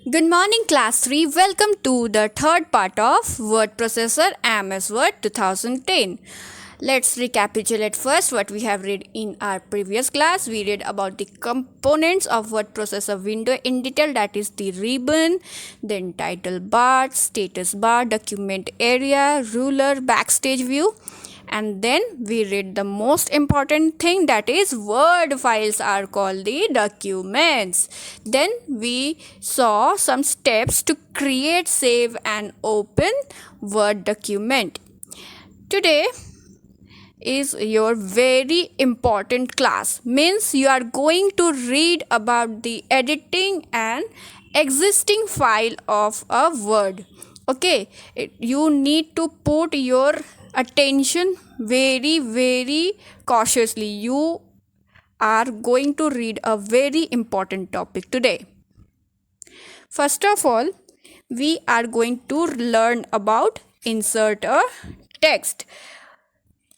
Good morning, class 3. Welcome to the third part of Word Processor MS Word 2010. Let's recapitulate first what we have read in our previous class. We read about the components of word processor window in detail, that is the ribbon, then title bar, status bar, document area, ruler, backstage view. And then we read the most important thing, that is word files are called the documents. Then we saw some steps to create, save and open word document. Today is your very important class, means you are going to read about the editing and existing file of a word. Okay, you need to put your attention very cautiously. You are going to read a very important topic today. First of all, we are going to learn about insert a text.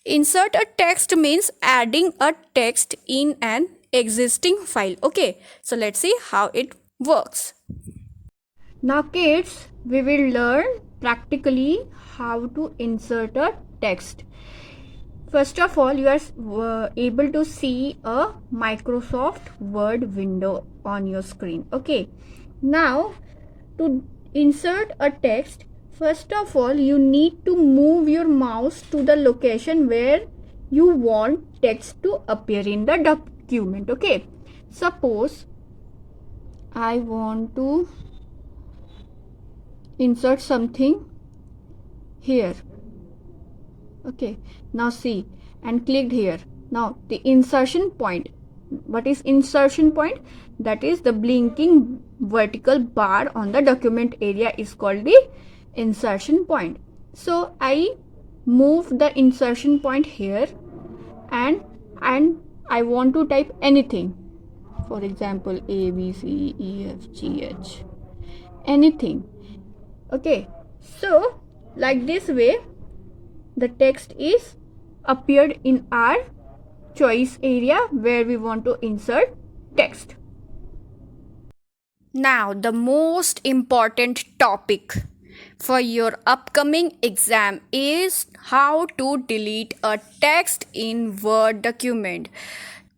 Insert a text means adding a text in an existing file. Okay, so let's see how it works. Now kids, we will learn practically how to insert a text. First of all, you are able to see a Microsoft Word window on your screen. Okay, now to insert a text, first of all you need to move your mouse to the location where you want text to appear in the document. Okay, suppose I want to insert something here. Okay, now see, and clicked here. Now the insertion point. What is insertion point? That is the blinking vertical bar on the document area is called the insertion point. So I move the insertion point here, and I want to type anything. For example, A, B, C, E, F, G, H, anything. Okay, so like this way the text is appeared in our choice area where we want to insert text. Now the most important topic for your upcoming exam is how to delete a text in Word document.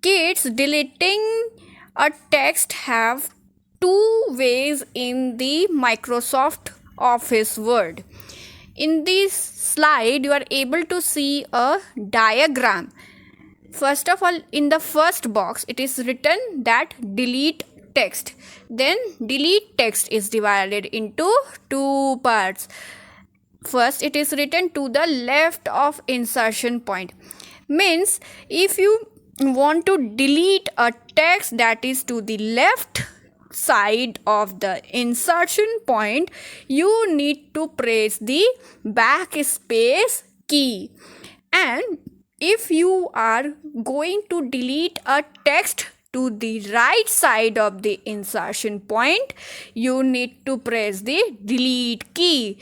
Kids, deleting a text have two ways in the Microsoft Office Word. In this slide, you are able to see a diagram. First of all, in the first box, it is written that delete text. Then delete text is divided into two parts. First, it is written to the left of insertion point. Means if you want to delete a text that is to the left side of the insertion point, you need to press the backspace key. And if you are going to delete a text to the right side of the insertion point, you need to press the delete key.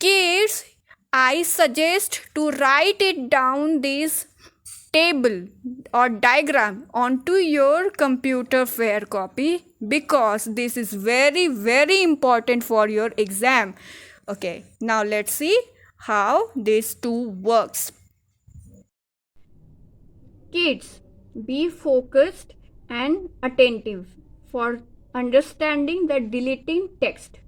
Kids, I suggest to write it down this table or diagram onto your computer fair copy, because this is very important for your exam. Okay, now let's see how this two works. Kids, be focused and attentive for understanding the deleting text.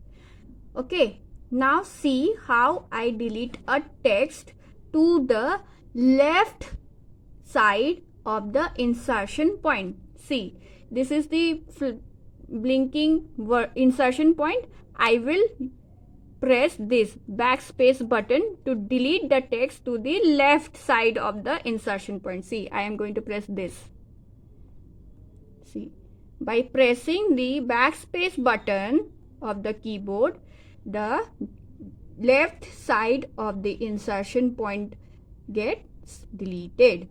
Okay, now see how I delete a text to the left side of the insertion point. See, this is the blinking insertion point. I will press this backspace button to delete the text to the left side of the insertion point. See, I am going to press this. See, by pressing the backspace button of the keyboard, the left side of the insertion point gets deleted.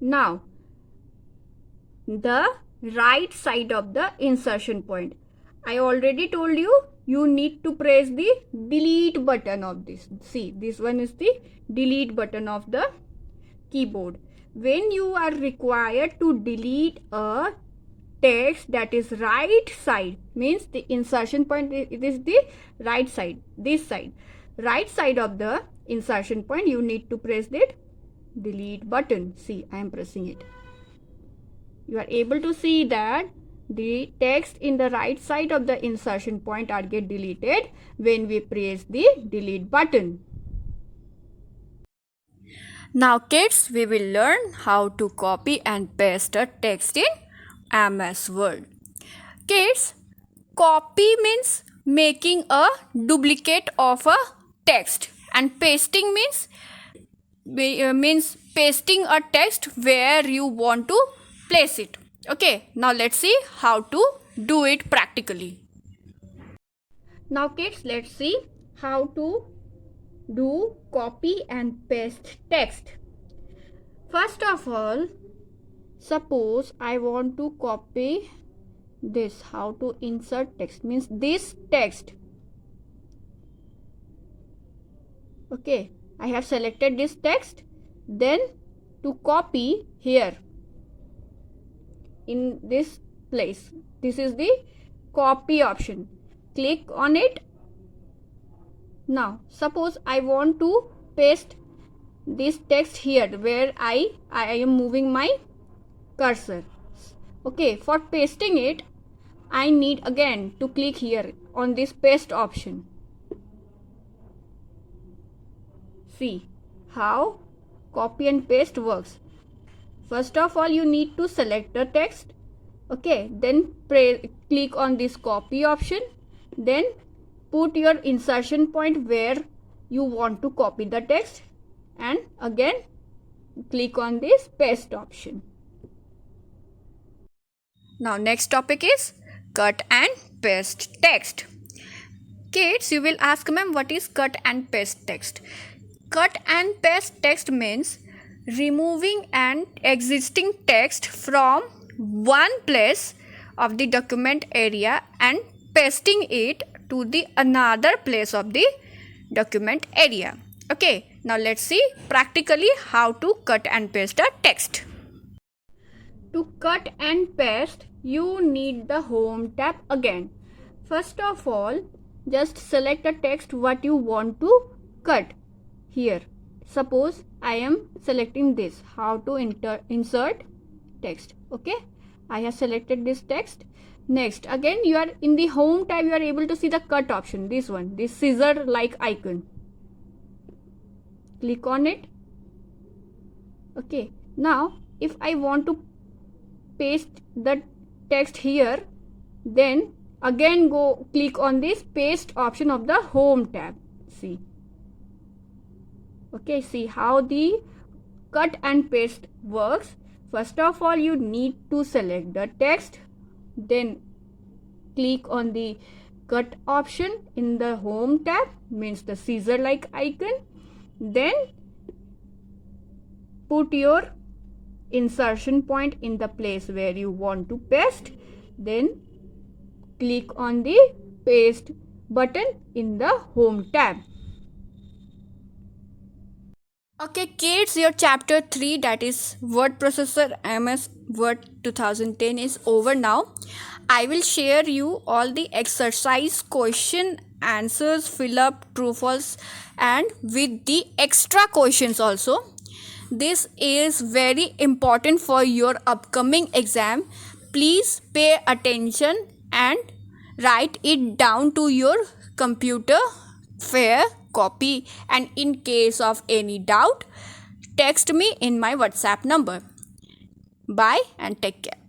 Now the right side of the insertion point, I already told you need to press the delete button of this. See, this one is the delete button of the keyboard. When you are required to delete a text that is right side, means the insertion point, it is the right side, this side, right side of the insertion point, you need to press the delete button. See, I am pressing it. You are able to see that the text in the right side of the insertion point are get deleted when we press the delete button. Now kids, we will learn how to copy and paste a text in MS Word. Kids, copy means making a duplicate of a text, and pasting means pasting a text where you want to place it. Okay, now let's see how to do it practically. Now kids, let's see how to do copy and paste text. First of all, suppose I want to copy this, how to insert text, means this text. Okay, I have selected this text. Then to copy here in this place, this is the copy option. Click on it. Now suppose I want to paste this text here where I am moving my cursor. Okay, for pasting it, I need again to click here on this paste option. See how copy and paste works. First of all, you need to select the text. Okay, then click on this copy option. Then put your insertion point where you want to copy the text, and again click on this paste option. Now next topic is cut and paste text. Kids, you will ask, ma'am, what is cut and paste text? Cut and paste text means removing an existing text from one place of the document area and pasting it to the another place of the document area. Okay, now let's see practically how to cut and paste a text. To cut and paste, you need the home tab again. First of all, just select a text what you want to cut here. Suppose I am selecting this, how to insert text. Okay, I have selected this text. Next, again you are in the home tab, you are able to see the cut option, this one, this scissor like icon. Click on it. Okay, now if I want to paste the text here, then again go click on this paste option of the home tab. See. Okay, see how the cut and paste works. First of all, you need to select the text, then click on the cut option in the home tab, means the scissor like icon. Then put your insertion point in the place where you want to paste, then click on the paste button in the home tab. Okay kids, your chapter 3, that is word processor MS Word 2010 is over now. I will share you all the exercise question answers, fill up true false, and with the extra questions also. This is very important for your upcoming exam. Please pay attention and write it down to your computer, fair copy, and in case of any doubt, text me in my WhatsApp number. Bye and take care.